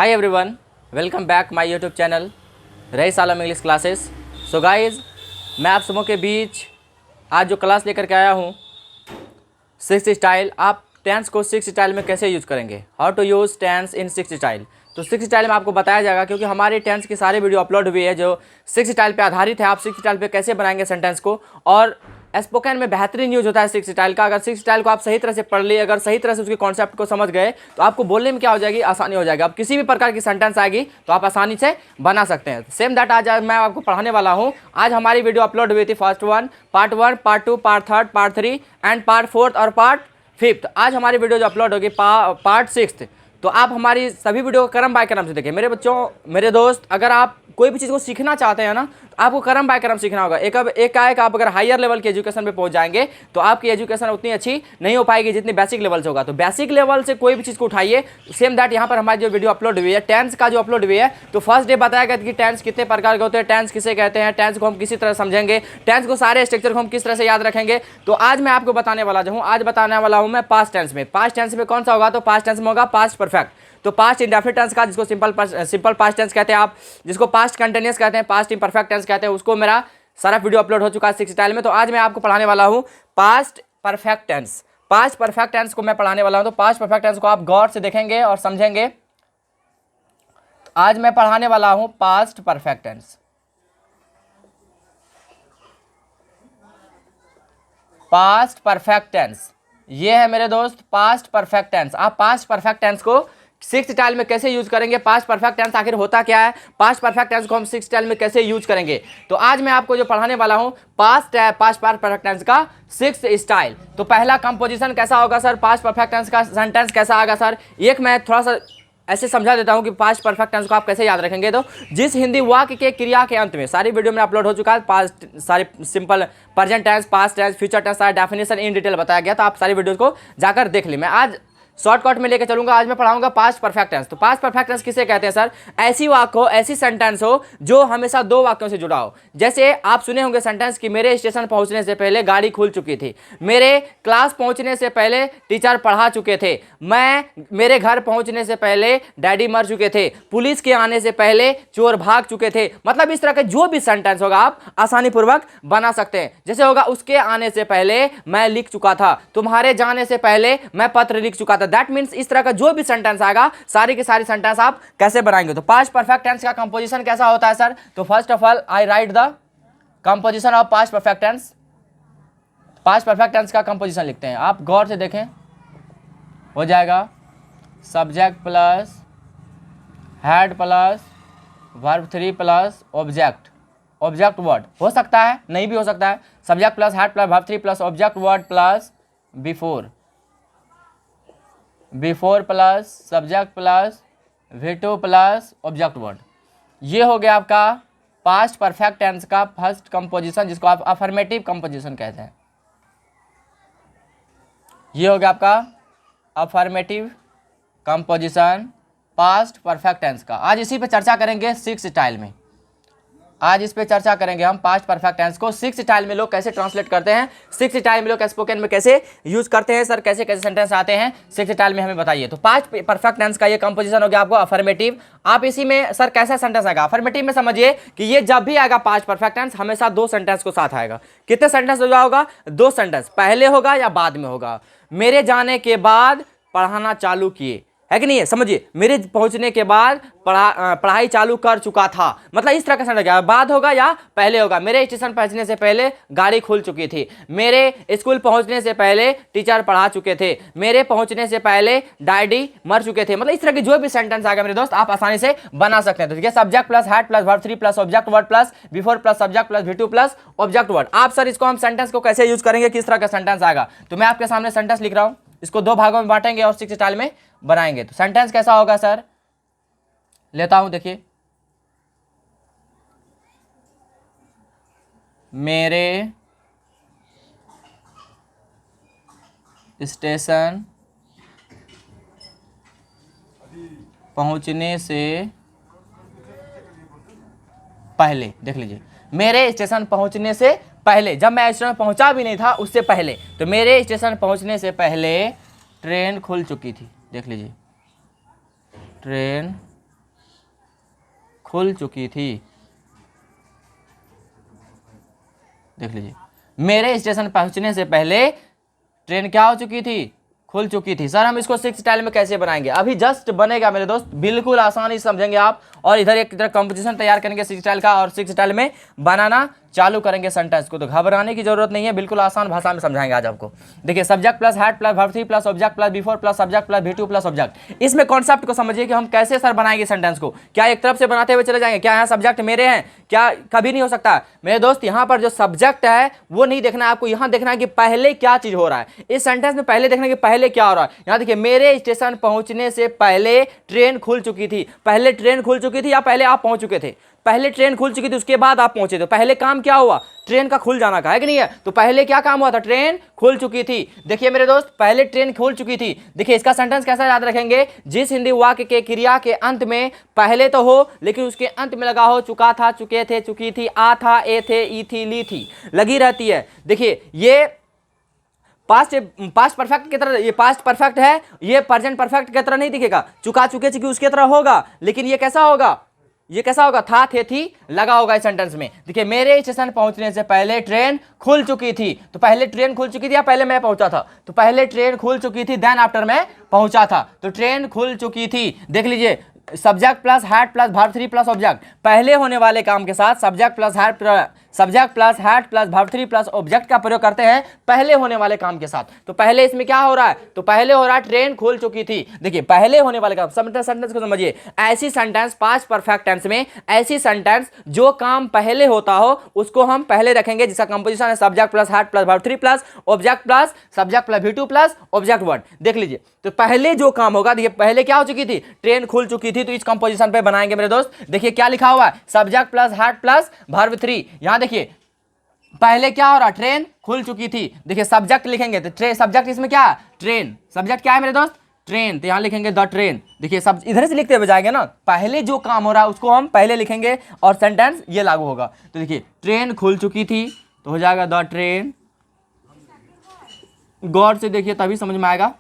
Hi everyone, welcome back my YouTube channel Raees Alam English classes. So guys, मैं आप सबों के बीच आज जो क्लास लेकर के आया हूँ सिक्स स्टाइल। आप टेंस को सिक्स स्टाइल में कैसे यूज करेंगे, how to use tense in six style. तो सिक्स स्टाइल में आपको बताया जाएगा, क्योंकि हमारे टेंस की सारे वीडियो अपलोड हुई है जो सिक्स स्टाइल पे आधारित है। आप सिक्स स्टाइल पे कैसे बनाएंगे सेंटेंस को, और स्पोकन में बेहतरीन यूज होता है सिक्स स्टाइल का। अगर सिक्स स्टाइल को आप सही तरह से पढ़ लिए, अगर सही तरह से उसके कॉन्सेप्ट को समझ गए, तो आपको बोलने में क्या हो जाएगी, आसानी हो जाएगी। अब किसी भी प्रकार की सेंटेंस आएगी तो आप आसानी से बना सकते हैं। सेम दैट आज मैं आपको पढ़ाने वाला हूँ। आज हमारी वीडियो अपलोड हुई थी first one, part 1, part 2, part 3, part 3 and part 4 और पार्ट 5। आज हमारी वीडियो जो अपलोड होगी पार्ट 6। तो आप हमारी सभी वीडियो को क्रम बाय क्रम से देखें। मेरे बच्चों, मेरे दोस्त, अगर आप कोई भी चीज़ को सीखना चाहते हैं ना, तो आपको क्रम बाय क्रम सीखना होगा। एक आप अगर हायर लेवल के एजुकेशन पे पहुंच जाएंगे तो आपकी एजुकेशन उतनी अच्छी नहीं हो पाएगी जितनी बेसिक लेवल से होगा। तो बेसिक लेवल से कोई भी चीज़ को उठाइए। सेम दैट यहाँ पर हमारी जो वीडियो अपलोड हुई है टेंस का जो अपलोड हुई है, तो फर्स्ट डे बताया गया कि टेंस कितने प्रकार के होते हैं, टेंस किसे कहते हैं, टेंस को हम किसी तरह समझेंगे, टेंस को सारे स्ट्रक्चर को हम किस तरह से याद रखेंगे। तो आज मैं आपको बताने वाला जो हूँ, आज बताने वाला हूँ मैं पास्ट टेंस में। पास्ट टेंस में कौन सा होगा, तो पास्ट टेंस में होगा पास्ट परफेक्ट। तो पास्ट इंडेफिनिट टेंस का, जिसको सिंपल पास्ट टेंस कहते हैं आप, जिसको पास्ट कंटिन्यूअस कहते हैं, पास्ट इम्परफेक्ट टेंस कहते हैं, उसको मेरा सारा वीडियो अपलोड हो चुका है सिक्स स्टाइल में। तो आज मैं आपको पढ़ाने वाला हूँ past perfect tense. Past perfect tense को मैं पढ़ाने वाला हूँ। तो पास्ट परफेक्ट टेंस को आप गौर से देखेंगे और समझेंगे। तो आज मैं पढ़ाने वाला हूँ past perfect tense. Past perfect tense ये है मेरे दोस्त, पास्ट परफेक्ट टेंस। आप पास्ट परफेक्ट टेंस को सिक्स स्टाइल में कैसे यूज करेंगे, पास्ट परफेक्ट टेंस आखिर होता क्या है, पास्ट परफेक्ट टेंस को हम सिक्स स्टाइल में कैसे यूज करेंगे। तो आज मैं आपको जो पढ़ाने वाला हूं पास्ट परफेक्ट टेंस का सिक्स स्टाइल। तो पहला कंपोजिशन कैसा होगा सर, पास्ट परफेक्ट टेंस का सेंटेंस कैसा आएगा सर, एक मैं थोड़ा सा ऐसे समझा देता हूं कि पास्ट परफेक्ट टेंस को आप कैसे याद रखेंगे। तो जिस हिंदी वाक्य के क्रिया के अंत में, सारी वीडियो में अपलोड हो चुका है, पास्ट सारे simple present tense, past tense, future tense, सारा डेफिनेशन इन डिटेल बताया गया। तो आप सारी वीडियोस को जाकर देख ली। मैं आज शॉर्टकट में लेकर चलूंगा। आज मैं पढ़ाऊंगा पास्ट परफेक्ट टेंस। तो पास्ट परफेक्ट टेंस किसे कहते हैं सर, ऐसी वाक्य हो, ऐसी सेंटेंस हो जो हमेशा दो वाक्यों से जुड़ा हो। जैसे आप सुने होंगे सेंटेंस कि मेरे स्टेशन पहुंचने से पहले गाड़ी खुल चुकी थी, मेरे क्लास पहुंचने से पहले टीचर पढ़ा चुके थे, मेरे घर पहुंचने से पहले डैडी मर चुके थे, पुलिस के आने से पहले चोर भाग चुके थे। मतलब इस तरह के जो भी सेंटेंस होगा आप आसानी पूर्वक बना सकते हैं। जैसे होगा उसके आने से पहले मैं लिख चुका था, तुम्हारे जाने से पहले मैं पत्र लिख चुका था। दैट मीन्स इस तरह का जो भी सेंटेंस आएगा, सारी की सारी सेंटेंस आप कैसे बनाएंगे। तो पास्ट परफेक्ट टेंस का कंपोजिशन कैसा होता है सर, तो first of all I write the composition of past perfect tense. Past perfect tense का कंपोजिशन लिखते हैं, आप गौर से देखें। हो जाएगा subject plus head plus verb 3 plus object word. हो सकता है, नहीं भी हो सकता है। Subject plus head plus verb 3 plus object word plus before plus subject plus V2 plus object word. ये हो गया आपका पास्ट परफेक्ट टेंस का फर्स्ट कंपोजिशन, जिसको आप अफर्मेटिव कंपोजिशन कहते हैं। ये हो गया आपका affirmative composition past perfect tense का। आज इसी पे चर्चा करेंगे सिक्स स्टाइल में। आज इस पे चर्चा करेंगे हम पास्ट परफेक्ट टेंस को सिक्स स्टाइल में लोग कैसे ट्रांसलेट करते हैं, सिक्स स्टाइल में लोग स्पोकन में कैसे यूज करते हैं सर, कैसे कैसे सेंटेंस आते हैं सिक्स स्टाइल में, हमें बताइए। तो पास्ट परफेक्ट टेंस का ये कंपोजिशन हो गया आपको अफर्मेटिव। आप इसी में सर कैसा सेंटेंस आएगा, अफर्मेटिव में समझिए कि ये जब भी आएगा पास्ट परफेक्ट टेंस हमेशा दो सेंटेंस को साथ आएगा। कितने सेंटेंस होगा, दो सेंटेंस, पहले होगा या बाद में होगा। मेरे जाने के बाद पढ़ाना चालू किए, है कि नहीं है, समझिए। मेरे पहुंचने के बाद पढ़ाई चालू कर चुका था, मतलब इस तरह का सेंटेंस क्या, बाद होगा या पहले होगा। मेरे स्टेशन पहुंचने से पहले गाड़ी खुल चुकी थी, मेरे स्कूल पहुंचने से पहले टीचर पढ़ा चुके थे, मेरे पहुंचने से पहले डैडी मर चुके थे। मतलब इस तरह के जो भी सेंटेंस आ गया मेरे दोस्त, आप आसानी से बना सकते हैं। तो ठीक है, subject plus head plus verb 3 plus object word plus before plus subject plus V2 plus object word. आप सर इसको हम सेंटेंस को कैसे यूज करेंगे, किस तरह का सेंटेंस आएगा, तो मैं आपके सामने सेंटेंस लिख रहा हूं, इसको दो भागों में बांटेंगे और सिक्स स्टाइल में बनाएंगे। तो सेंटेंस कैसा होगा सर, लेता हूं, देखिए। मेरे स्टेशन पहुंचने से पहले, देख लीजिए, मेरे स्टेशन पहुंचने से पहले, जब मैं स्टेशन पहुंचा भी नहीं था उससे पहले, तो मेरे स्टेशन पहुंचने से पहले ट्रेन खुल चुकी थी। देख लीजिए, ट्रेन खुल चुकी थी। देख लीजिए, मेरे स्टेशन पहुंचने से पहले ट्रेन क्या हो चुकी थी, खुल चुकी थी। सर हम इसको सिक्स स्टाइल में कैसे बनाएंगे, अभी जस्ट बनेगा मेरे दोस्त, बिल्कुल आसानी से समझेंगे आप। और इधर एक तरह कंपोजिशन तैयार करेंगे सिक्स स्टाइल का, और सिक्स स्टाइल में बनाना चालू करेंगे सेंटेंस को। तो घबराने की जरूरत नहीं है, बिल्कुल आसान भाषा में समझाएंगे आज आपको। देखिए, subject plus had plus verb three plus object plus before plus subject plus V2 plus object. इसमें कॉन्सेप्ट को समझिए कि हम कैसे सर बनाएंगे सेंटेंस को। क्या एक तरफ से बनाते हुए चले जाएंगे, क्या यहाँ सब्जेक्ट मेरे हैं, क्या कभी नहीं हो सकता मेरे दोस्त। यहाँ पर जो सब्जेक्ट है वो नहीं देखना है आपको, यहाँ देखना है कि पहले क्या चीज हो रहा है इस सेंटेंस में, पहले देखना है कि पहले क्या हो रहा है। यहाँ देखिए, मेरे स्टेशन पहुंचने से पहले ट्रेन खुल चुकी थी। पहले ट्रेन खुल चुकी थी या पहले आप पहुंच चुके थे? पहले ट्रेन खुल चुकी थी, उसके बाद आप पहुंचे थे। पहले काम क्या हुआ, ट्रेन का खुल जाना का है कि नहीं है। तो पहले क्या काम हुआ था, ट्रेन खुल चुकी थी। देखिए मेरे दोस्त, पहले ट्रेन खुल चुकी थी। देखिए इसका सेंटेंस कैसा याद रखेंगे, जिस हिंदी वाक्य के क्रिया के अंत में पहले तो हो लेकिन उसके अंत में लगा हो चुका था, चुके थे, चुकी थी, आ था, ए थे, ई थी, ली थी, लगी रहती है। देखिए ये पास्ट परफेक्ट की तरह, ये पास्ट परफेक्ट है, ये प्रेजेंट परफेक्ट की तरह नहीं दिखेगा, चुका, चुके, चुकी उसके तरह होगा। लेकिन ये कैसा होगा, ये कैसा होगा, था, थे, थी लगा होगा इस सेंटेंस में। देखिए, मेरे स्टेशन पहुंचने से पहले ट्रेन खुल चुकी थी। तो पहले ट्रेन खुल चुकी थी या पहले मैं पहुंचा था? तो पहले ट्रेन खुल चुकी थी, देन आफ्टर मैं पहुंचा था। तो ट्रेन खुल चुकी थी। देख लीजिए, subject plus had plus verb three plus object, पहले होने वाले काम के साथ subject plus had plus verb three plus object का प्रयोग करते हैं पहले होने वाले काम के साथ। तो पहले इसमें क्या हो रहा है, तो पहले हो रहा है ट्रेन खुल चुकी थी। देखिए, पहले होने वाले काम, सेंटेंस को समझिए। ऐसी सेंटेंस पास्ट परफेक्ट टेंस में, ऐसी सेंटेंस जो काम पहले होता हो उसको हम पहले रखेंगे, जिसका कंपोजिशन है subject plus had plus verb three plus object plus subject plus V2 plus object word. देख लीजिए, तो पहले जो काम होगा, देखिए पहले क्या हो चुकी थी, ट्रेन खुल चुकी थी। तो इस कंपोजिशन पे बनाएंगे मेरे दोस्त। देखिए क्या लिखा हुआ है, subject plus had plus verb three. यहां देखिए पहले क्या हो रहा, ट्रेन खुल चुकी थी। देखिए सब्जेक्ट लिखेंगे तो सब्जेक्ट इसमें क्या है, ट्रेन। सब्जेक्ट क्या है मेरे दोस्त, ट्रेन। तो यहां लिखेंगे द ट्रेन। देखिए सब इधर से लिखते हुए जाएंगे ना, पहले जो काम हो रहा है उसको हम पहले लिखेंगे और सेंटेंस ये लागू होगा। तो देखिए, ट्रेन खुल चुकी थी तो हो जाएगा द ट्रेन। गौर से देखिए तभी समझ में आएगा।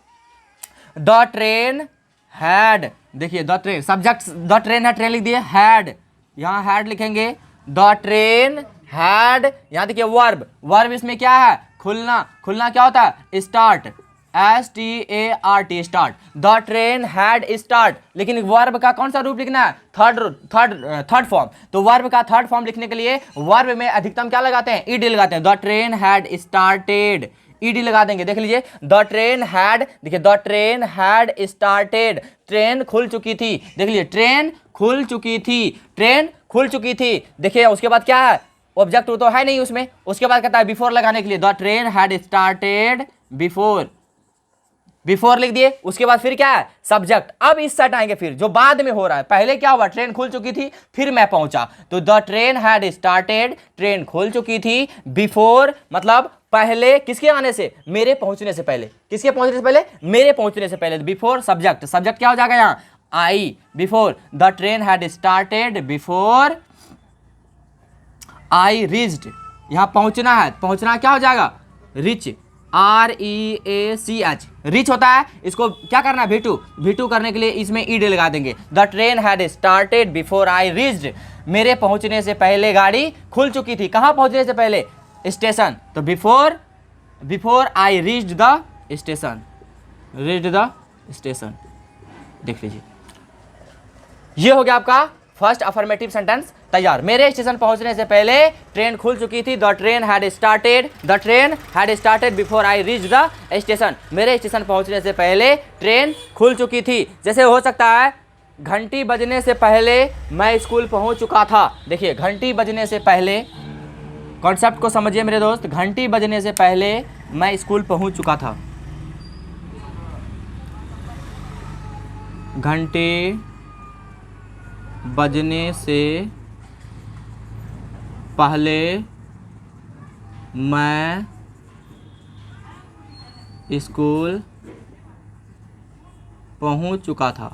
द ट्रेन हैड, देखिए the train, subject the train है, ट्रेन लिख दिए, हैड, यहां हैड लिखेंगे। द ट्रेन हैड, यहां देखिए वर्ब, वर्ब इसमें क्या है, खुलना। खुलना क्या होता है, start, START, start. The train had start. लेकिन वर्ब का कौन सा रूप लिखना है, थर्ड फॉर्म। तो वर्ब का थर्ड फॉर्म लिखने के लिए वर्ब में अधिकतम क्या लगाते हैं, ed लगाते हैं। The train had started, ed लगा देंगे। देख लीजिए, द ट्रेन हैड, देखिए the train had started, train खुल चुकी थी। देख लीजिए, ट्रेन खुल चुकी थी, ट्रेन खुल चुकी थी। देखिए उसके बाद क्या है, ऑब्जेक्ट तो है नहीं उसमें। उसके बाद कहता है बिफोर लगाने के लिए, the train had started before, before लिख दिए। उसके बाद फिर क्या है, सब्जेक्ट। अब इस सेट आएंगे फिर जो बाद में हो रहा है। पहले क्या हुआ, ट्रेन खुल चुकी थी, फिर मैं पहुंचा। तो the train had started, train खुल चुकी थी, बिफोर मतलब पहले, किसके आने से, मेरे पहुंचने से पहले। किसके पहुंचने से पहले, मेरे पहुंचने से पहले। बिफोर सब्जेक्ट, सब्जेक्ट क्या हो जाएगा यहां, I. Before the train had started before I reached, यहां पहुंचना है, पहुंचना क्या हो जाएगा, रिच, REACH, रिच होता है। इसको क्या करना है, V2 करने के लिए इसमें ed लगा देंगे। The train had started before I reached, मेरे पहुंचने से पहले गाड़ी खुल चुकी थी। कहां पहुंचने से पहले, स्टेशन। तो before I reached the station, reached the station. देख लीजिए, ये हो गया आपका फर्स्ट अफर्मेटिव सेंटेंस तैयार। मेरे स्टेशन पहुंचने से पहले ट्रेन खुल चुकी थी, the train had started before I reach the station. मेरे स्टेशन पहुंचने से पहले ट्रेन खुल चुकी थी। जैसे हो सकता है, घंटी बजने से पहले मैं स्कूल पहुंच चुका था। देखिए घंटी बजने से पहले, कॉन्सेप्ट को समझिए मेरे दोस्त, घंटी बजने से पहले मैं स्कूल पहुंच चुका था। घंटी बजने से पहले मैं स्कूल पहुंच चुका था।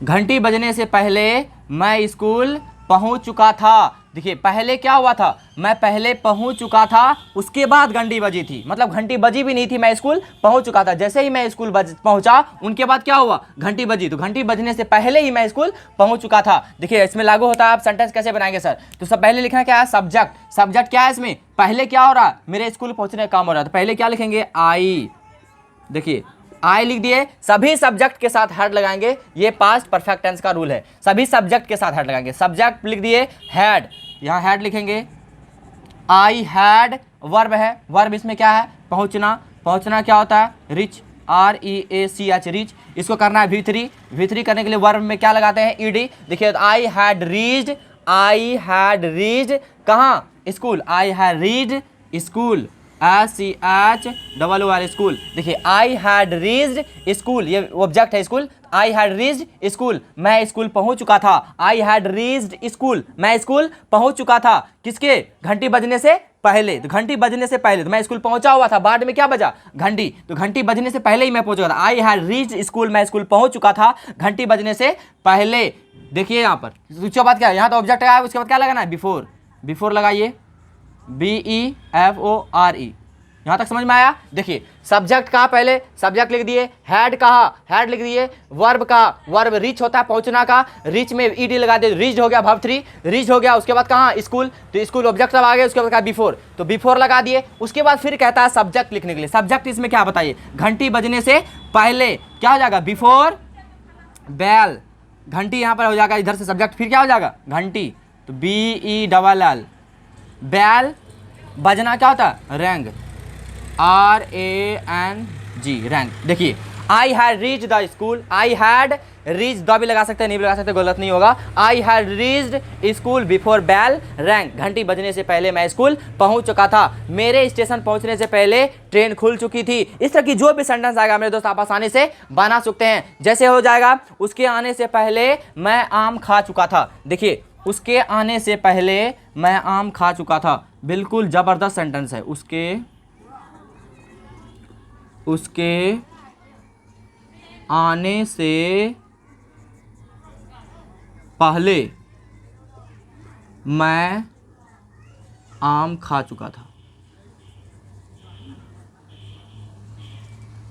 घंटी बजने से पहले मैं स्कूल पहुंच चुका था। देखिए पहले क्या हुआ था, मैं पहले पहुंच चुका था, उसके बाद घंटी बजी थी, मतलब घंटी बजी भी नहीं थी, मैं स्कूल पहुंच चुका था। जैसे ही मैं स्कूल पहुंचा उनके बाद क्या हुआ, घंटी बजी, तो घंटी बजने से पहले ही मैं स्कूल पहुंच चुका था। देखिए इसमें लागू होता है, आप सेंटेंस कैसे बनाएंगे सर, तो सब पहले लिखना क्या है, सब्जेक्ट। सब्जेक्ट क्या है इसमें, पहले क्या हो रहा है, मेरे स्कूल पहुंचने का काम हो रहा है, तो पहले क्या लिखेंगे, आई। देखिए आई लिख दिए, सभी सब्जेक्ट के साथ हेड लगाएंगे, ये पास्ट परफेक्ट टेंस का रूल है, सभी सब्जेक्ट के साथ हेड लगाएंगे। सब्जेक्ट लिख दिए, हेड, यहाँ हेड लिखेंगे। आई हैड वर्ब है, वर्ब इसमें क्या है, पहुंचना। पहुंचना क्या होता है, रिच, REACH, रिच। इसको करना है V3, V3 करने के लिए वर्ब में क्या लगाते हैं, ED। देखिए I had reached, I had reached कहाँ, school, I had reached school, SCHOOR school. देखिए आई हैड रीच्ड स्कूल, ये ऑब्जेक्ट है school, I had reached school, मैं स्कूल पहुंच चुका था। आई हैड रीच्ड स्कूल, मैं स्कूल पहुंच चुका था, किसके, घंटी बजने से पहले। तो घंटी बजने से पहले तो मैं स्कूल पहुंचा हुआ था, बाद में क्या बजा, घंटी, तो घंटी बजने से पहले ही मैं पहुंच चुका था। आई हैड रीच्ड स्कूल, मैं स्कूल पहुंच चुका था घंटी बजने से पहले। देखिए यहाँ पर उसके बाद क्या है, यहाँ तो ऑब्जेक्ट है, उसके बाद क्या लगाना है, बिफोर। बिफोर लगाइए, BEFORE। यहाँ तक समझ में आया। देखिए सब्जेक्ट कहा, पहले सब्जेक्ट लिख दिए, हेड कहा, हेड लिख दिए, वर्ब का, वर्ब रिच होता है पहुंचना का, रिच में ED लगा दिए, रिच हो गया, वर्ब 3 रिच हो गया। उसके बाद कहाँ, स्कूल, तो स्कूल ऑब्जेक्ट सब आ गए, उसके बाद कहा बिफोर, तो बिफोर लगा दिए। उसके बाद फिर कहता है सब्जेक्ट लिखने के लिए, सब्जेक्ट इसमें क्या बताइए, घंटी बजने से पहले क्या हो जाएगा, बिफोर बेल, घंटी यहाँ पर हो जाएगा, इधर से सब्जेक्ट, फिर क्या हो जाएगा, घंटी, तो BELL, बेल, बजना क्या होता है, रैंग, RANG, रैंक। देखिए I had reach the school, I had reach the भी लगा सकते हैं, नहीं भी लगा सकते, गलत नहीं होगा। I had reached school before bell rang, घंटी बजने से पहले मैं स्कूल पहुंच चुका था, मेरे स्टेशन पहुंचने से पहले ट्रेन खुल चुकी थी। इस तरह की जो भी सेंटेंस आएगा मेरे दोस्त आप आसानी से बना सकते हैं। जैसे हो जाएगा, उसके आने से पहले मैं आम खा चुका था। देखिए उसके आने से पहले मैं आम खा चुका था, बिल्कुल जबरदस्त सेंटेंस है। उसके आने से पहले मैं आम खा चुका था।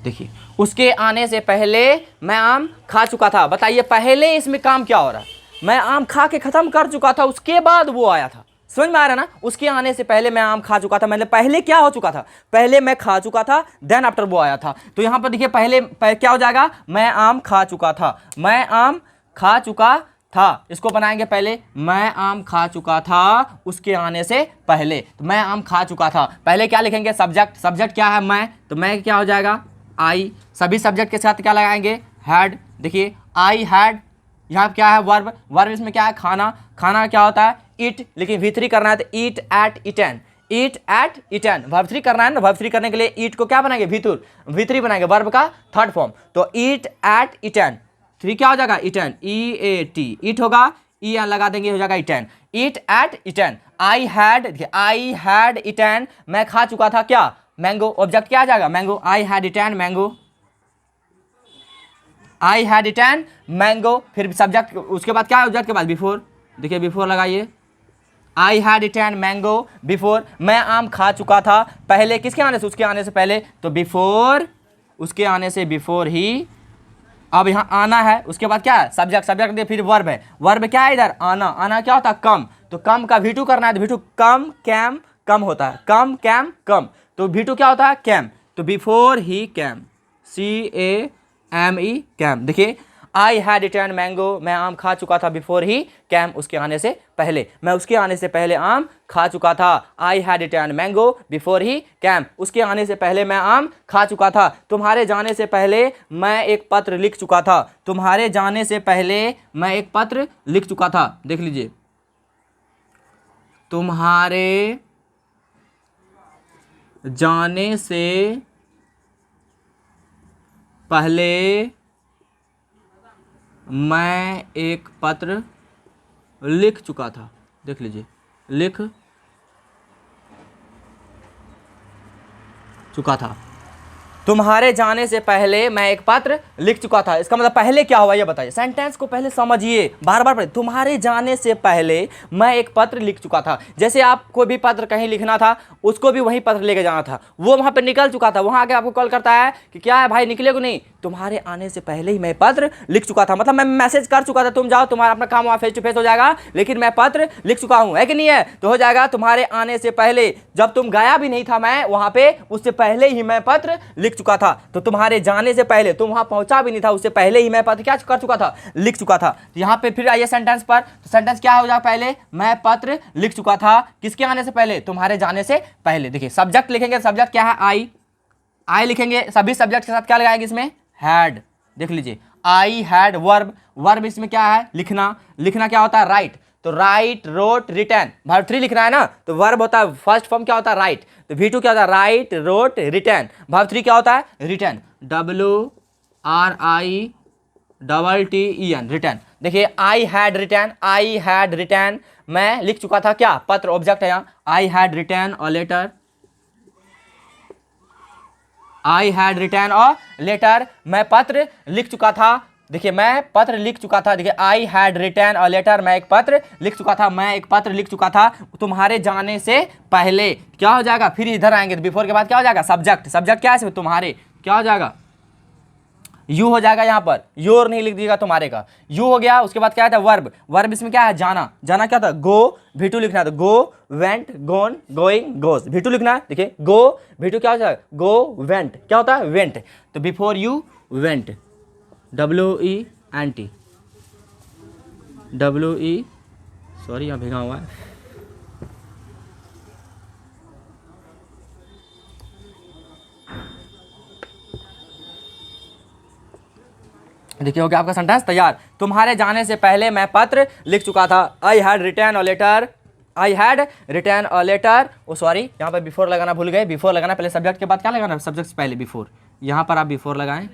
देखिए उसके आने से पहले मैं आम खा चुका था, बताइए पहले इसमें काम क्या हो रहा है, मैं आम खा के खत्म कर चुका था, उसके बाद वो आया था। समझ में आ रहा है ना, उसके आने से पहले मैं आम खा चुका था, मतलब पहले क्या हो चुका था, पहले मैं खा चुका था, देन आफ्टर वो आया था। तो यहां पर देखिए पहले क्या हो जाएगा, मैं आम खा चुका था, मैं आम खा चुका था, इसको बनाएंगे पहले, मैं आम खा चुका था उसके आने से पहले, तो मैं आम खा चुका था। पहले क्या लिखेंगे, सब्जेक्ट, सब्जेक्ट क्या है, मैं, तो मैं क्या हो जाएगा, आई। सभी सब्जेक्ट के साथ क्या लगाएंगे, हैड। देखिए आई हैड, यहाँ क्या है, वर्ब, वर्ब इसमें क्या है, खाना, खाना क्या होता है, ईट, लेकिन V3 करना है तो ईट ate eaten, eat ate eaten, verb 3 करना है ना, वर्ब 3 करने के लिए ईट को क्या बनाएंगे, V3 बनाएंगे, वर्ब का थर्ड फॉर्म, तो ईट एट इटन, 3 क्या हो जाएगा, इटन, EAT, ईट होगा, EN लगा देंगे, हो जाएगा eaten, eat ate eaten. I had eaten, मैं खा चुका था क्या, मैंगो, ऑब्जेक्ट क्या आ जाएगा, mango, I had eaten mango, I had eaten mango, फिर सब्जेक्ट, उसके बाद क्या है ऑब्जेक्ट के बाद, बिफोर। देखिए बिफोर लगाइए, आई हैड इटन मैंगो बिफोर, मैं आम खा चुका था पहले, किसके आने से, उसके आने से पहले, तो बिफोर, उसके आने से बिफोर ही। अब यहाँ आना है, उसके बाद क्या है, सब्जेक्ट, सब्जेक्ट दे, फिर वर्ब है, वर्ब क्या है इधर, आना, आना क्या होता है, कम, तो कम का V2 करना है, तो V2 कम, कैम, कम होता है, कम कैम कम, तो V2 क्या होता है, कैम, तो बिफोर ही कैम, CAME कैम। देखिए आई हैड इटन मैंगो, मैं आम खा चुका था, बिफोर ही कैम, उसके आने से पहले, मैं उसके आने से पहले आम खा चुका था। I had eaten mango before ही कैम, उसके आने से पहले मैं आम खा चुका था। तुम्हारे जाने से पहले मैं एक पत्र लिख चुका था, तुम्हारे जाने से पहले मैं एक पत्र लिख चुका था। देख लीजिए, तुम्हारे जाने से पहले मैं एक पत्र लिख चुका था। देख लीजिए, लिख चुका था। तुम्हारे जाने से पहले मैं एक पत्र लिख चुका था। इसका मतलब पहले क्या हुआ ये बताइए, सेंटेंस को पहले समझिए, बार बार पढ़िए। तुम्हारे जाने से पहले मैं एक पत्र लिख चुका था। जैसे आपको भी पत्र कहीं लिखना था, उसको भी वही पत्र लेके जाना था, वो वहाँ पे निकल चुका था, वहाँ आके आपको कॉल करता है कि क्या है भाई निकले को नहीं, तुम्हारे आने से पहले ही मैं पत्र लिख चुका था, मतलब मैं मैसेज कर चुका था, तुम जाओ तुम्हारा अपना काम वहाँ फेस टू फेस हो जाएगा, लेकिन मैं पत्र लिख चुका हूँ, है कि नहीं है? तो हो जाएगा तुम्हारे आने से पहले, जब तुम गया भी नहीं था मैं वहाँ पे, उससे पहले ही मैं पत्र लिख चुका था। तो तुम्हारे जाने से पहले, तुम वहाँ पहुँचा भी नहीं था, उससे पहले ही मैं पत्र क्या कर चुका था, लिख चुका था। तो यहाँ पे फिर आइए सेंटेंस पर, तो सेंटेंस क्या हो जाएगा, पहले मैं पत्र लिख चुका था, किसके आने से पहले, तुम्हारे जाने से पहले। देखिए सब्जेक्ट लिखेंगे, सब्जेक्ट क्या है, आई लिखेंगे, सभी सब्जेक्ट के साथ क्या लगाएंगे इसमें, हैड। देख लीजिए आई हैड, वर्ब, वर्ब इसमें क्या है, लिखना, लिखना क्या होता है, राइट, तो राइट, रोट, रिटर्न, वर्ब 3 लिखना है ना, तो वर्ब होता है फर्स्ट फॉर्म क्या होता है, राइट, तो V2 क्या होता है, राइट, रोट, रिटर्न, वर्ब 3 क्या होता है, रिटर्न, WRITTEN, रिटर्न। देखिए I had return, I had return, मैं लिख चुका था क्या, पत्र, ऑब्जेक्ट है यहाँ, I had return a letter, I had return a letter, मैं पत्र लिख चुका था। देखिए मैं पत्र लिख चुका था, देखिए I had return a letter, मैं एक पत्र लिख चुका था, मैं एक पत्र लिख चुका था तुम्हारे जाने से पहले। क्या हो जाएगा, फिर इधर आएंगे तो बिफोर के बाद क्या हो जाएगा, सब्जेक्ट, सब्जेक्ट क्या है इसमें, तुम्हारे, क्या हो जाएगा, यू हो जाएगा, यहाँ पर योर नहीं लिख दीजिएगा, तुम्हारे का यू हो गया। उसके बाद क्या है, वर्ब, वर्ब इसमें क्या है, जाना, जाना क्या था, गो, V2 लिखना था, गो, वेंट, गोन, गोइंग, गोस, V2 लिखना है। देखिए गो, V2 क्या होता है, गो, वेंट, क्या होता है, वेंट, तो before you went, WENT, sorry यहाँ भेगा हुआ है, देखिए हो गया आपका सेंटेंस तैयार। तुम्हारे जाने से पहले मैं पत्र लिख चुका था, I had return a letter, I had return a letter, oh sorry यहाँ पर बिफोर लगाना भूल गए, बिफोर लगाना, पहले सब्जेक्ट के बाद क्या लगाना, सब्जेक्ट से पहले बिफोर, यहाँ पर आप बिफोर लगाएं,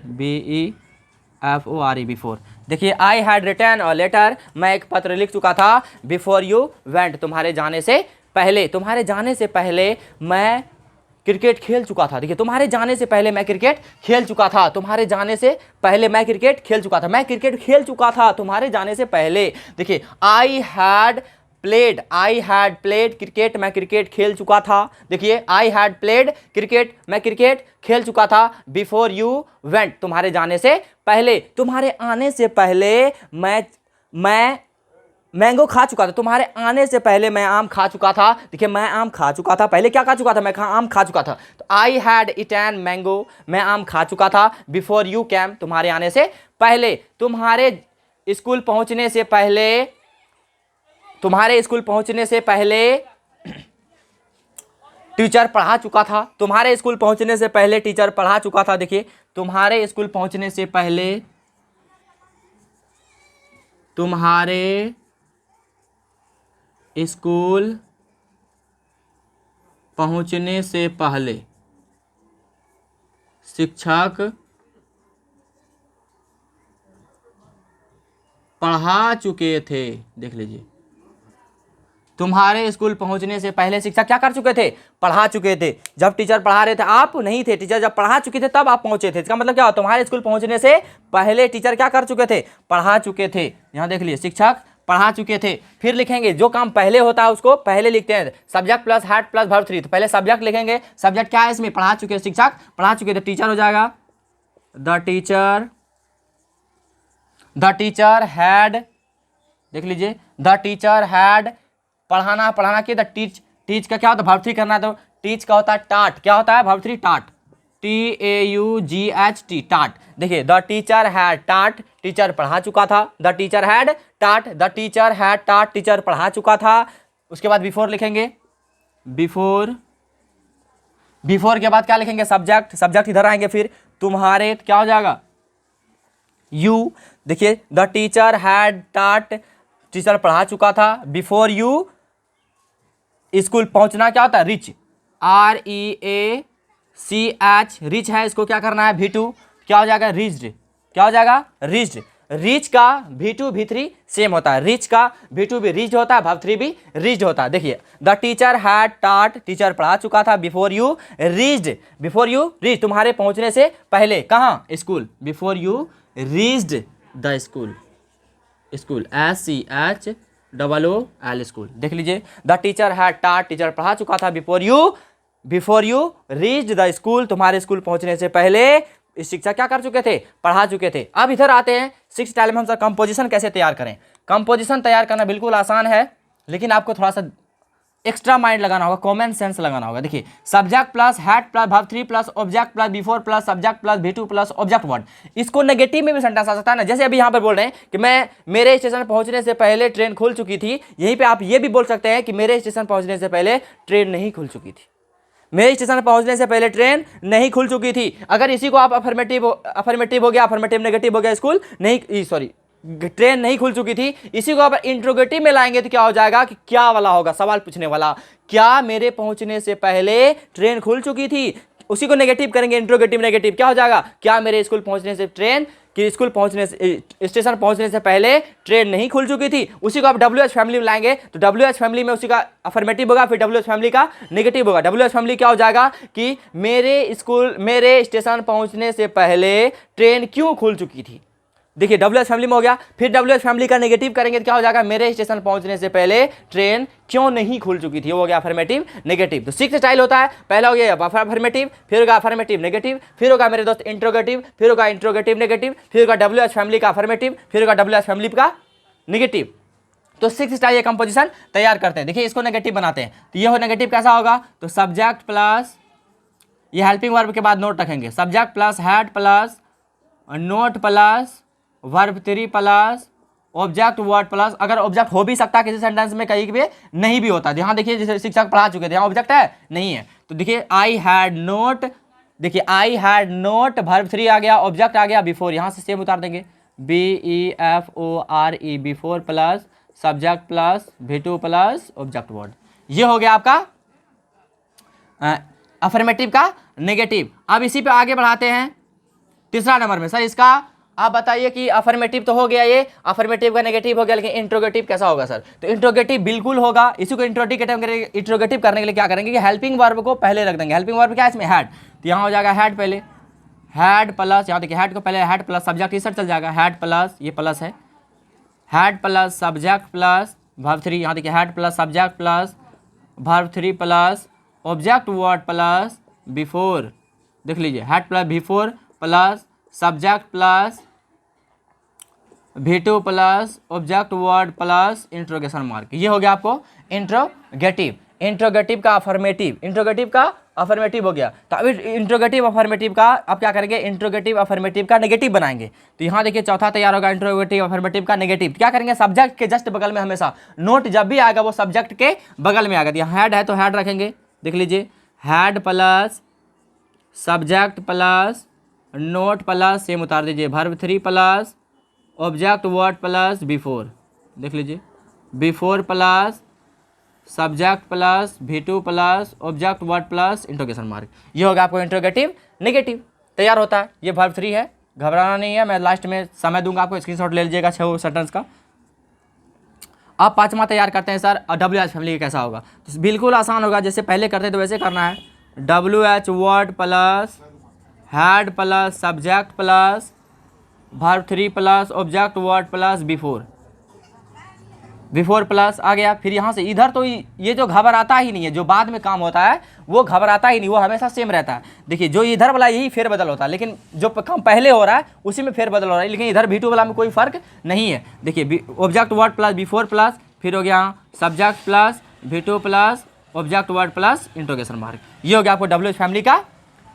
BEFORE, बिफोर। देखिए I had return a letter, मैं एक पत्र लिख चुका था, बिफोर यू वेंट, तुम्हारे जाने से पहले, तुम्हारे जाने से पहले मैं क्रिकेट खेल चुका था। देखिए तुम्हारे जाने से पहले मैं क्रिकेट खेल चुका था, तुम्हारे जाने से पहले मैं क्रिकेट खेल चुका था, मैं क्रिकेट खेल चुका था तुम्हारे जाने से पहले। देखिए आई हैड प्लेड क्रिकेट, मैं क्रिकेट खेल चुका था। देखिए आई हैड प्लेड क्रिकेट, मैं क्रिकेट खेल चुका था, बिफोर यू वेंट, तुम्हारे जाने से पहले, तुम्हारे आने से पहले मैं मैंगो खा चुका था, तुम्हारे आने से पहले मैं आम खा चुका था। देखिए मैं आम खा चुका था, पहले क्या खा चुका था, मैं आम खा चुका था, तो आई हैड ईटन मैंगो, मैं आम खा चुका था, बिफोर यू कैम, तुम्हारे आने से पहले, तुम्हारे स्कूल पहुंचने से पहले, तुम्हारे स्कूल पहुंचने से पहले टीचर पढ़ा चुका था, तुम्हारे स्कूल पहुंचने से पहले टीचर पढ़ा चुका था। देखिए तुम्हारे स्कूल पहुंचने से पहले, तुम्हारे स्कूल पहुंचने से पहले शिक्षक पढ़ा चुके थे। देख लीजिए तुम्हारे स्कूल पहुंचने से पहले शिक्षक क्या कर चुके थे, पढ़ा चुके थे। जब टीचर पढ़ा रहे थे आप नहीं थे, टीचर जब पढ़ा चुके थे तब आप पहुंचे थे। इसका मतलब क्या हो, तुम्हारे स्कूल पहुंचने से पहले टीचर क्या कर चुके थे, पढ़ा चुके थे। यहाँ देख लीजिए शिक्षक पढ़ा चुके थे। फिर लिखेंगे जो काम पहले होता है उसको पहले लिखते हैं, subject plus had plus verb 3। तो पहले सब्जेक्ट लिखेंगे, सब्जेक्ट क्या है इसमें, पढ़ा चुके, शिक्षक पढ़ा चुके थे, टीचर हो जाएगा द टीचर हैड, देख लीजिए द टीचर हैड, पढ़ाना, पढ़ाना की, द टीच का क्या होता है, वर्ब 3 करना है, तो टीच का होता है टाट, क्या होता है वर्ब 3, टाट, TAUGHT, टाट। देखिए द टीचर हैड टाट, टीचर पढ़ा चुका था, द टीचर हैड टाट, द टीचर हैड टाट, टीचर पढ़ा चुका था। उसके बाद बिफोर लिखेंगे, बिफोर के बाद क्या लिखेंगे, सब्जेक्ट, सब्जेक्ट इधर आएंगे, फिर तुम्हारे क्या हो जाएगा, यू। देखिए द टीचर हैड टाट, टीचर पढ़ा चुका था, बिफोर यू स्कूल पहुंचना क्या होता है, रिच, REACH, रिच है, इसको क्या करना है, V2 क्या हो जाएगा, रिच्ड, क्या हो जाएगा, रिच्ड। रीच का V2 V3 सेम होता है, रीच का V2 भी रीच होता है, वर्ब 3 भी रीच होता है। देखिए the teacher had taught, teacher पढ़ा चुका था, before you reached, before you reach तुम्हारे पहुंचने से पहले, कहाँ, school, before you reached the school, school SCHOOL school. देख लीजिए the teacher had taught, teacher पढ़ा चुका था, before you reached the school तुम्हारे स्कूल पहुंचने से पहले इस शिक्षा क्या कर चुके थे, पढ़ा चुके थे। अब इधर आते हैं 6 स्टाइल में हम सर कंपोजिशन कैसे तैयार करें। कंपोजिशन तैयार करना बिल्कुल आसान है, लेकिन आपको थोड़ा सा एक्स्ट्रा माइंड लगाना होगा, कॉमन सेंस लगाना होगा। देखिए subject plus had plus verb 3 plus object plus before plus subject plus V2 plus object word, इसको नेगेटिव में भी सेंटेंस आ सकता है ना। जैसे अभी यहाँ पर बोल रहे हैं कि मैं मेरे स्टेशन पहुंचने से पहले ट्रेन खुल चुकी थी, यहीं पे आप ये भी बोल सकते हैं कि मेरे स्टेशन पहुंचने से पहले ट्रेन नहीं खुल चुकी थी, मेरे स्टेशन पहुंचने से पहले ट्रेन नहीं खुल चुकी थी। अगर इसी को आप अफर्मेटिव हो गया, अफर्मेटिव नेगेटिव हो गया, स्कूल नहीं, सॉरी ट्रेन नहीं खुल चुकी थी, इसी को आप इंट्रोगेटिव में लाएंगे तो क्या हो जाएगा कि क्या वाला होगा, सवाल पूछने वाला, क्या मेरे पहुंचने से पहले ट्रेन खुल चुकी थी, उसी को नेगेटिव करेंगे, इंट्रोगेटिव नेगेटिव, क्या हो जाएगा, क्या मेरे स्कूल पहुंचने से ट्रेन कि स्कूल पहुंचने से, स्टेशन पहुंचने से पहले ट्रेन नहीं खुल चुकी थी। उसी को आप WH फैमिली में लाएंगे तो WH फैमिली में उसी का अफर्मेटिव होगा, फिर WH फैमिली का नेगेटिव होगा। WH फैमिली क्या हो जाएगा कि मेरे स्टेशन पहुंचने से पहले ट्रेन क्यों खुल चुकी थी। देखिए WH फैमिली में हो गया, फिर WH फैमिली का नेगेटिव करेंगे तो क्या हो जाएगा, मेरे स्टेशन पहुंचने से पहले ट्रेन क्यों नहीं खुल चुकी थी, वो हो गया अफर्मेटिव नेगेटिव। तो 6 स्टाइल होता है, पहला हो गया अफर्मेटिव, फिर होगा अफर्मेटिव नेगेटिव, फिर होगा मेरे दोस्त इंट्रोगेटिव, फिर होगा इंट्रोगेटिव नेगेटिव, फिर होगा WH फैमिली का अफर्मेटिव, फिर होगा WH फैमिली का नेगेटिव। तो 6 स्टाइल ये कंपोजिशन तैयार करते हैं। देखिए इसको नेगेटिव बनाते हैं, तो ये हो नेगेटिव कैसा होगा, तो सब्जेक्ट प्लस, ये हेल्पिंग वर्ब के बाद नोट रखेंगे, subject plus had plus note plus verb 3 plus object word plus, अगर ऑब्जेक्ट हो भी सकता है किसी सेंटेंस में, कहीं भी नहीं भी होता। यहाँ देखिए जैसे शिक्षक पढ़ा चुके थे, यहाँ ऑब्जेक्ट है नहीं है, तो देखिए आई हैड नोट, देखिए आई हैड नोट वर्ब 3 आ गया, ऑब्जेक्ट आ गया बिफोर, यहाँ से सेम उतार देंगे BEFORE, before plus subject plus V2 plus object word, ये हो गया आपका अफर्मेटिव का नेगेटिव। अब इसी पे आगे बढ़ाते हैं तीसरा नंबर में। सर इसका आप बताइए कि अफर्मेटिव तो हो गया, ये अफर्मेटिव का नेगेटिव हो गया, लेकिन इंट्रोगेटिव कैसा होगा सर, तो इंट्रोगेटिव बिल्कुल होगा। इसी को इंट्रोगेटिव करने के लिए क्या करेंगे कि हेल्पिंग वर्ब को पहले रख देंगे। हेल्पिंग वर्ब क्या है इसमें, हैड, तो यहाँ हो जाएगा हैड पहले, हैड प्लस, यहाँ देखिए हैड को पहले हैड प्लस सब्जेक्ट इस चल जाएगा, हैड प्लस, ये प्लस है, had plus subject plus verb 3, यहाँ देखिए had plus subject plus verb 3 plus object word plus before, देख लीजिए had plus before plus subject plus V2 plus object word plus interrogation mark, ये हो गया आपको इंट्रोगेटिव। इंट्रोगेटिव का अफर्मेटिव, इंट्रोगेटिव का अफर्मेटिव हो गया। तो अभी इंट्रोगेटिव अफर्मेटिव का अब क्या करेंगे, इंट्रोगेटिव अफर्मेटिव का नेगेटिव बनाएंगे। तो यहाँ देखिए चौथा तैयार होगा इंट्रोगेटिव अफर्मेटिव का नेगेटिव। क्या करेंगे, सब्जेक्ट के जस्ट बगल में हमेशा नोट जब भी आएगा वो सब्जेक्ट के बगल में आएगा। तो यहाँ हैड है तो हैड रखेंगे, देख लीजिए had plus subject plus note plus, same उतार दीजिए verb 3 plus object word plus before, देख लीजिए before plus subject plus V2 plus object word plus interrogation mark, ये होगा आपको इंट्रोगेटिव नेगेटिव तैयार होता है। ये वर्ब 3 है, घबराना नहीं है, मैं लास्ट में समय दूंगा आपको, स्क्रीनशॉट ले लीजिएगा 6 सेंटेंस का। अब 5वां तैयार करते हैं सर WH फैमिली कैसा होगा, तो बिल्कुल आसान होगा, जैसे पहले करते तो वैसे करना है। WH word plus had plus subject plus verb 3 plus object word plus before plus आ गया। फिर यहाँ से इधर तो ये जो घबराता ही नहीं है, जो बाद में काम होता है वो घबराता ही नहीं, वो हमेशा सेम रहता है। देखिए जो इधर वाला यही फेरबदल होता है, लेकिन जो काम पहले हो रहा है उसी में फेरबदल हो रहा है, लेकिन इधर V2 वाला में कोई फर्क नहीं है। देखिए object word plus before plus, फिर हो गया subject plus V2 plus object word plus interrogation mark, ये हो गया आपको WH फैमिली का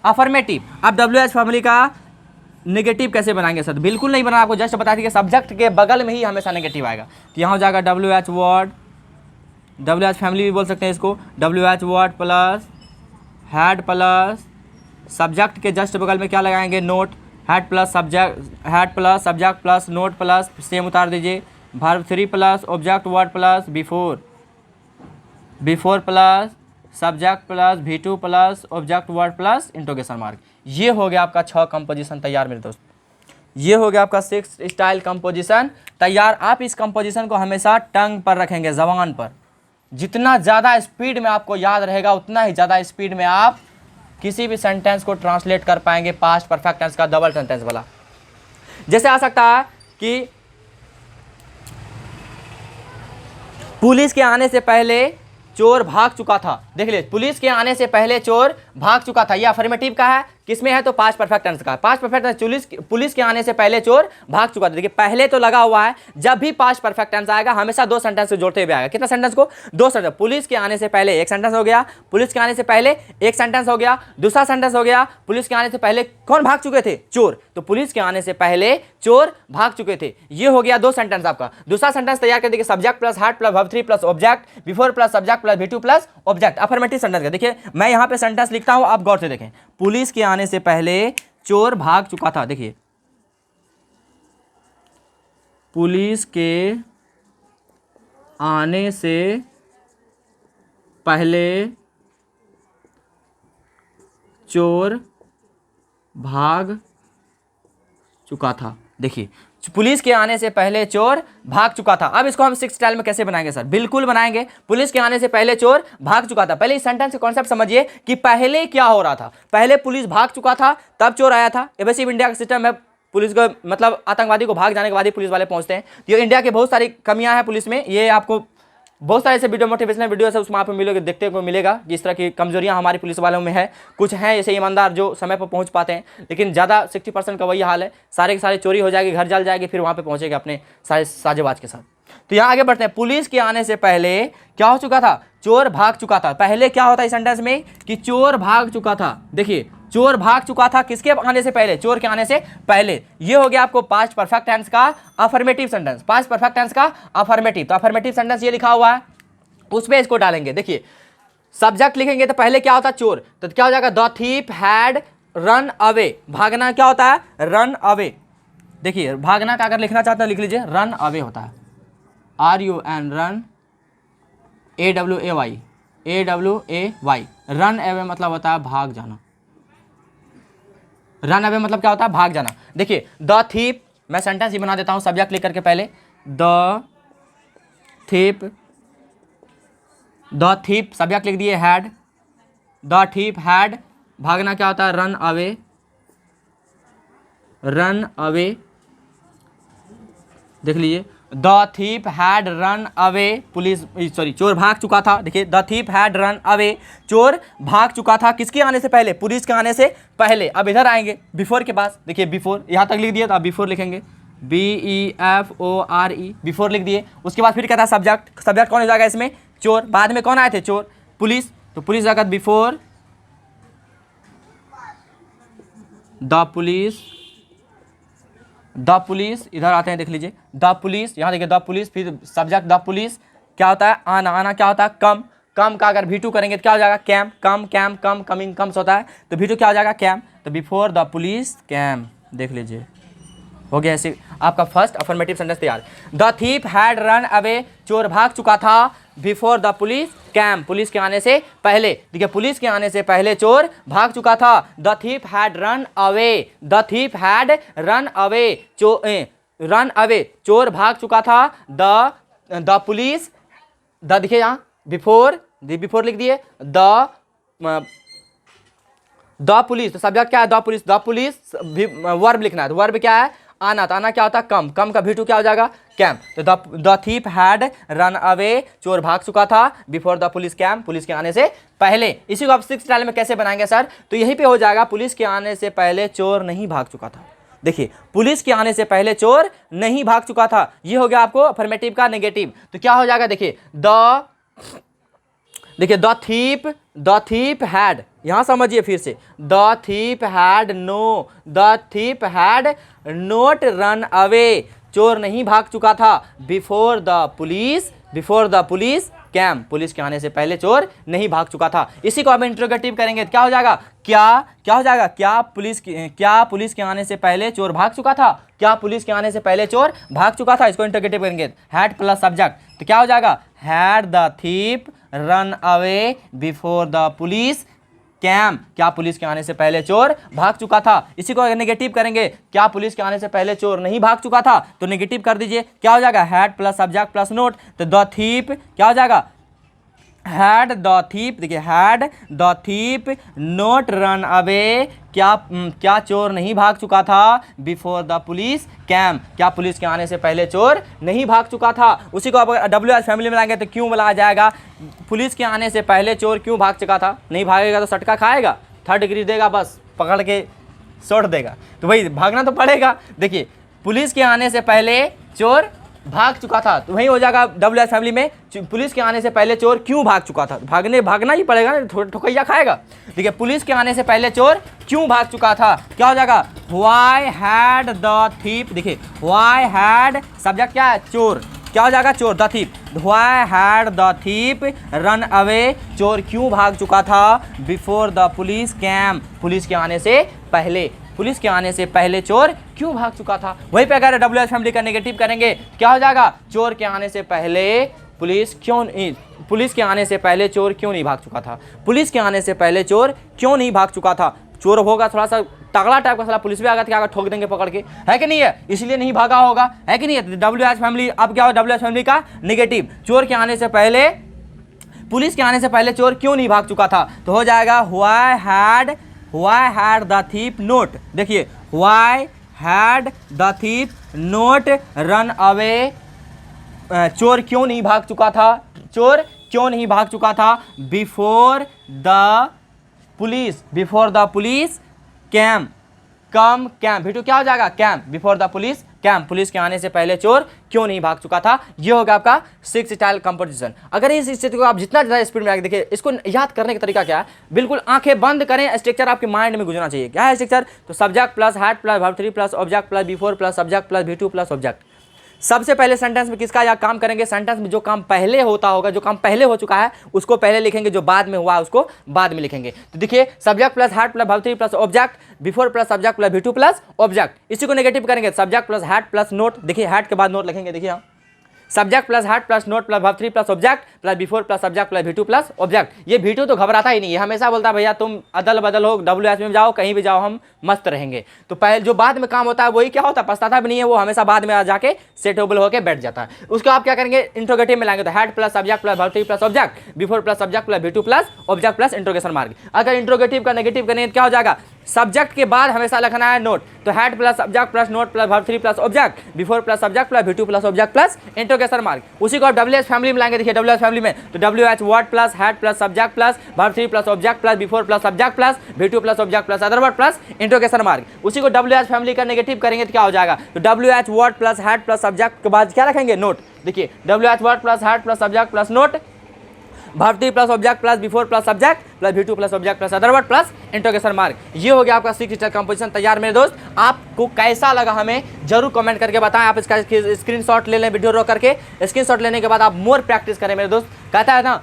अफर्मेटिव। अब WH फैमिली का नेगेटिव कैसे बनाएंगे सर, बिल्कुल नहीं बना, आपको जस्ट बता दी कि सब्जेक्ट के बगल में ही हमेशा नेगेटिव आएगा। तो यहाँ हो जाएगा WH वर्ड, WH फैमिली भी बोल सकते हैं इसको, WH word plus had plus subject के जस्ट बगल में क्या लगाएंगे, note, had plus subject plus note plus, same उतार दीजिए verb 3 plus object word plus before plus subject plus V2 plus object word plus interrogation mark, ये हो गया आपका 6 कंपोजिशन तैयार मेरे दोस्त। ये हो गया आपका सिक्स स्टाइल कंपोजिशन तैयार। आप इस कंपोजिशन को हमेशा टंग पर रखेंगे, जबान पर। जितना ज़्यादा स्पीड में आपको याद रहेगा उतना ही ज़्यादा स्पीड में आप किसी भी सेंटेंस को ट्रांसलेट कर पाएंगे, पास्ट परफेक्ट टेंस का डबल सेंटेंस वाला। जैसे आ सकता है कि पुलिस के आने से पहले चोर भाग चुका था। देख लीजिए, पुलिस के आने से पहले चोर भाग चुका था। ये अफर्मेटिव का है, किसमें है तो पास्ट परफेक्ट टेंस का। पास्ट परफेक्ट टेंस पुलिस के आने से पहले चोर भाग चुका था। देखिए पहले तो लगा हुआ है, जब भी पास्ट परफेक्ट टेंस आएगा हमेशा दो सेंटेंस से जोड़ते हुए आएगा। कितना सेंटेंस को? दो सेंटेंस। पुलिस के आने से पहले एक सेंटेंस हो गया, पुलिस के आने से पहले एक सेंटेंस हो गया। दूसरा सेंटेंस हो गया, पुलिस के आने से पहले कौन भाग चुके थे? चोर। तो पुलिस के आने से पहले चोर भाग चुके थे। ये हो गया दो सेंटेंस आपका। दूसरा सेंटेंस तैयार कर देखिए, subject plus head plus verb 3 plus object, before plus subject plus V2 plus object, affirmative sentence का। देखिए मैं यहां पे सेंटेंस लिखता हूं, आप गौर से देखें। पुलिस के आने से पहले चोर भाग चुका था। देखिए पुलिस के आने से पहले चोर भाग चुका था। देखिए पुलिस के आने से पहले चोर भाग चुका था। अब इसको हम सिक्स स्टाइल में कैसे बनाएंगे सर? बिल्कुल बनाएंगे। पुलिस के आने से पहले चोर भाग चुका था। पहले इस सेंटेंस का कॉन्सेप्ट समझिए कि पहले क्या हो रहा था। पहले पुलिस भाग चुका था, तब चोर आया था। ये वैसे इंडिया का सिस्टम है, पुलिस को मतलब आतंकवादी को भाग जाने के बाद ही पुलिस वाले पहुंचते हैं। तो ये इंडिया की बहुत सारी कमियां हैं पुलिस में। ये आपको बहुत सारे ऐसे वीडियो, मोटिवेशनल वीडियो है, उसमें आप मिलोगे, देखते को मिलेगा कि इस तरह की कमजोरियां हमारी पुलिस वालों में है। कुछ हैं ऐसे ईमानदार जो समय पर पहुंच पाते हैं, लेकिन ज़्यादा 60% का वही हाल है। सारे के सारे चोरी हो जाएगी, घर जल जाएगी, फिर वहाँ पे पहुँचेगा अपने सारे साजेबाज के साथ। तो यहाँ आगे बढ़ते हैं। पुलिस के आने से पहले क्या हो चुका था? चोर भाग चुका था। पहले क्या होता है इस सेंटेंस में कि चोर भाग चुका था। देखिए चोर भाग चुका था किसके आने से पहले? चोर के आने से पहले। ये हो गया आपको पास्ट परफेक्ट टेंस का affirmative sentence. Past perfect tense का अफर्मेटिव। तो अफर्मेटिव सेंटेंस ये लिखा हुआ है, उसमें इसको डालेंगे। देखिए सब्जेक्ट लिखेंगे तो पहले क्या होता है? चोर। तो क्या हो जाएगा? The thief had run away. भागना क्या होता है? Run away. देखिए भागना का अगर लिखना चाहते हैं लिख लीजिए, रन अवे होता है। RUN run, AWAY, AWAY। Run away मतलब होता है भाग जाना। रन अवे मतलब क्या होता है? भाग जाना। देखिए द थीप, मैं सेंटेंस ही बना देता हूं सब्जेक्ट लिख करके पहले। The thief, the thief subject लिख दिए, हैड। द थीप हैड, भागना क्या होता है? Run away, run away. देख लीजिए the thief had run away. Police sorry चोर भाग चुका था। देखिए the thief had run away, चोर भाग चुका था किसके आने से पहले? पुलिस के आने से पहले। अब इधर आएंगे बिफोर के पास। देखिए बिफोर यहाँ तक लिख दिए, तो आप बिफोर लिखेंगे, BEFORE, बिफोर लिख दिए। उसके बाद फिर क्या था? सब्जेक्ट। सब्जेक्ट कौन हो जाएगा इसमें? चोर। बाद में कौन आए थे? चोर। पुलिस। तो पुलिस जाकर before the police, the police. इधर आते हैं, देख लीजिए द पुलिस। यहाँ देखिए द पुलिस, फिर सब्जेक्ट द पुलिस। क्या होता है? आना। आना क्या होता है? कम। कम का अगर V2 करेंगे तो क्या हो जाएगा? कैम। कम, कैम, कम, कमिंग, कम्स होता है, तो V2 क्या हो जाएगा? कैम। तो बिफोर द पुलिस कैम। देख लीजिए हो गया ऐसे आपका फर्स्ट अफर्मेटिव सेंटेंस तैयार। The thief had run away, चोर भाग चुका था। Before the police came, police के आने से पहले। देखिए पुलिस के आने से पहले चोर भाग चुका था। The thief had run away, the thief had run away, run away, चोर भाग चुका था। द पुलिस, द देखिए यहाँ बिफोर, बिफोर लिख दिए। द पुलिस, तो सब्जेक्ट क्या है? The police. The police verb लिखना है, तो वर्ब क्या है? आना। तो आना क्या होता है? कम। कम का V2 क्या हो जाएगा? कैम। तो the thief had run away, चोर भाग चुका था। Before the police came, police के आने से पहले। इसी को आप सिक्स स्टाइल में कैसे बनाएंगे सर? तो यहीं पे हो जाएगा, पुलिस के आने से पहले चोर नहीं भाग चुका था। देखिए पुलिस के आने से पहले चोर नहीं भाग चुका था। ये हो गया आपको अफर्मेटिव का नेगेटिव। तो क्या हो जाएगा? देखिए द थीप हैड, यहां समझिए फिर से, the thief had no, the thief had not run away, चोर नहीं भाग चुका था। Before the police came, police के आने से पहले चोर नहीं भाग चुका था। इसी को आप इंट्रोगेटिव करेंगे तो क्या हो जाएगा? क्या हो जाएगा? क्या पुलिस के आने से पहले चोर भाग चुका था? क्या पुलिस के आने से पहले चोर भाग चुका था? इसको इंट्रोगेटिव करेंगे, हैड प्लस सब्जेक्ट, तो क्या हो जाएगा? Had the thief run away before the police came, क्या पुलिस के आने से पहले चोर भाग चुका था। इसी को नेगेटिव करेंगे, क्या पुलिस के आने से पहले चोर नहीं भाग चुका था, तो नेगेटिव कर दीजिए। क्या हो जाएगा, had plus subject plus note, तो द थीप क्या हो जाएगा, हैड द थीप, देखिए had the thief not run away, क्या चोर नहीं भाग चुका था, बिफोर द पुलिस कैम, क्या पुलिस के आने से पहले चोर नहीं भाग चुका था। उसी को अब WH फैमिली में लाएंगे तो क्यों बोला जाएगा, पुलिस के आने से पहले चोर क्यों भाग चुका था, नहीं भागेगा तो सटका खाएगा, 3rd डिग्री देगा, बस पकड़ के सोड़ देगा, तो भाई भागना तो पड़ेगा। देखिए पुलिस के आने से पहले चोर भाग चुका था, तो वही हो जाएगा WH फैमिली में, पुलिस के आने से पहले चोर क्यों भाग चुका था, भागना ही पड़ेगा, ठोकैया खाएगा। देखिए पुलिस के आने से पहले चोर क्यों भाग चुका था, क्या हो जाएगा, व्हाई हैड द थीप, देखिए व्हाई हैड सब्जेक्ट क्या है, चोर, क्या हो जाएगा, चोर, the thief, why had the thief run away, चोर क्यों भाग चुका था, before the police came, police के आने से पहले, पुलिस के आने से पहले चोर क्यों भाग चुका था। वहीं पे अगर WH फैमिली का नेगेटिव करेंगे, क्या हो जाएगा, चोर के आने से पहले पुलिस के आने से पहले चोर क्यों नहीं भाग चुका था, पुलिस के आने से पहले चोर क्यों नहीं भाग चुका था, चोर होगा थोड़ा सा तगड़ा टाइप का, साला पुलिस भी आ गया था, ठोक देंगे पकड़ के, है कि नहीं है, इसलिए नहीं भागा होगा, है कि नहीं है। WH फैमिली अब क्या हो, WH फैमिली का नेगेटिव, चोर के आने से पहले, पुलिस के आने से पहले चोर क्यों नहीं भाग चुका था, तो हो जाएगा why had the thief not, देखिए why had the thief not run away, चोर क्यों नहीं भाग चुका था, चोर क्यों नहीं भाग चुका था, before the police came, come came, बिटू क्या हो जाएगा, came, before the police came, police के आने से पहले चोर क्यों नहीं भाग चुका था। ये होगा आपका 6 स्टाइल कंपोजिशन। अगर इस स्थिति को आप जितना ज़्यादा स्पीड में आगे देखिए, इसको याद करने का तरीका क्या है, बिल्कुल आंखें बंद करें, स्ट्रक्चर आपके माइंड में गुजरना चाहिए। क्या है स्ट्रक्चर, तो subject plus had plus verb 3 plus object plus before plus subject plus V2 plus object. सबसे पहले सेंटेंस में किसका या काम करेंगे, सेंटेंस में जो काम पहले होता होगा, जो काम पहले हो चुका है उसको पहले लिखेंगे, जो बाद में हुआ उसको बाद में लिखेंगे। तो देखिए subject plus had plus verb 3 plus object, before plus subject plus V2 plus object. इसी को नेगेटिव करेंगे, subject plus had plus note, देखिए हैड के बाद नोट लिखेंगे, देखिए यहाँ subject plus had plus note plus verb 3 plus object plus before plus subject plus V2 plus object. ये V2 तो घबराता ही नहीं है, हमेशा बोलता है भैया तुम अदल बदल हो, WH में जाओ, कहीं भी जाओ, हम मस्त रहेंगे। तो पहले जो बाद में काम होता है वही क्या होता है, पछताता भी नहीं है, वो हमेशा बाद में आ जाके सेटेबल होकर बैठ जाता है। उसको आप क्या करेंगे, इंट्रोगेटिव में लाएंगे, तो had plus subject plus verb 3 plus object, before plus subject plus V2 plus object plus interrogation mark. अगर इंट्रोगेटिव का नेगेटिव करेंगे क्या हो जाएगा, सब्जेक्ट के बाद हमेशा लिखना है नोट, तो had plus subject plus note plus verb 3 plus object, before plus subject plus V2 plus object plus interrogation mark. उसी को आप WH फैमिली में लाएंगे, देखिए WH फैमिली में तो WH word plus had plus subject plus verb 3 plus object plus before plus subject plus V2 plus object plus other word plus interrogation mark. उसी को WH फैमिली का नेगेटिव करेंगे तो क्या हो जाएगा, तो WH word plus had plus subject के बाद क्या रखेंगे, नोट। देखिए WH word plus had plus subject plus note, verb 3 plus object plus before plus subject plus V2 plus object plus other word plus interrogation mark. ये हो गया आपका 6 style composition तैयार। मेरे दोस्त आपको कैसा लगा हमें जरूर कमेंट करके बताएं। आप इसका स्क्रीनशॉट ले लें, वीडियो रोक करके स्क्रीनशॉट लेने के बाद आप मोर प्रैक्टिस करें। मेरे दोस्त कहता है ना,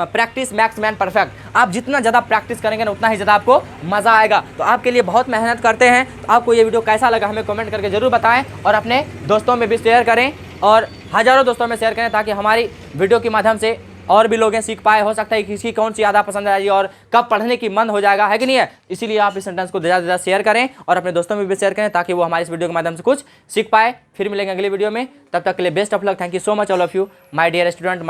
प्रैक्टिस मैक्स मैन परफेक्ट। आप जितना ज़्यादा प्रैक्टिस करेंगे ना उतना ही ज़्यादा आपको मज़ा आएगा। तो आपके लिए बहुत मेहनत करते हैं। तो आपको ये वीडियो कैसा लगा हमें कमेंट करके जरूर बताएं और अपने दोस्तों में भी शेयर करें और हज़ारों दोस्तों में शेयर करें ताकि हमारी वीडियो के माध्यम से और भी लोग सीख पाए। हो सकता है किसी कौन सी ज़्यादा पसंद आएगी और कब पढ़ने की मन हो जाएगा, है कि नहीं है। इसीलिए आप इस सेंटेंस को ज़्यादा से ज़्यादा शेयर करें और अपने दोस्तों में भी शेयर करें ताकि वो हमारे इस वीडियो के माध्यम से कुछ सीख पाए। फिर मिलेंगे अगले वीडियो में, तब तक के लिए best of luck. Thank you so much all of you my dear student.